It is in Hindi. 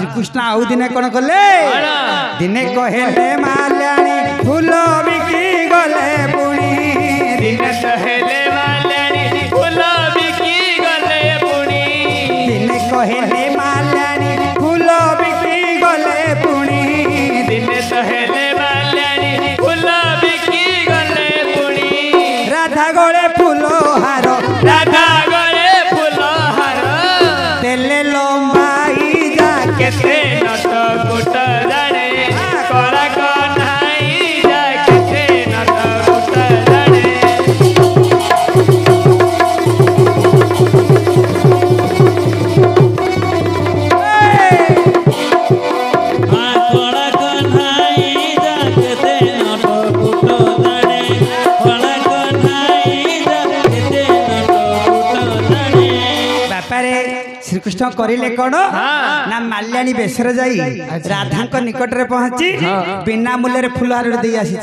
श्रीकृष्ण आउ दिने कौन कले दिने कहले माल्याणी फूल बिकी गले पुणी दिने कहले माल्याणी फूल बिकी गले पुणी दिने कहले माल्याणी फूल बिकी गले पुणी दिने कहले माल्याणी फूल बिकी गले पुणी राधा गले फूल हार राधा गले फूल हार तेले लंबाई जा केते नट कुट जाने कला कन्हाई जा केते नट कुट जाने श्रीकृष्ण करिले कौन ना माल्याणी बेसर जाई राधा निकट रे पहुंची बिना मूल्य फुलहार दे आसी।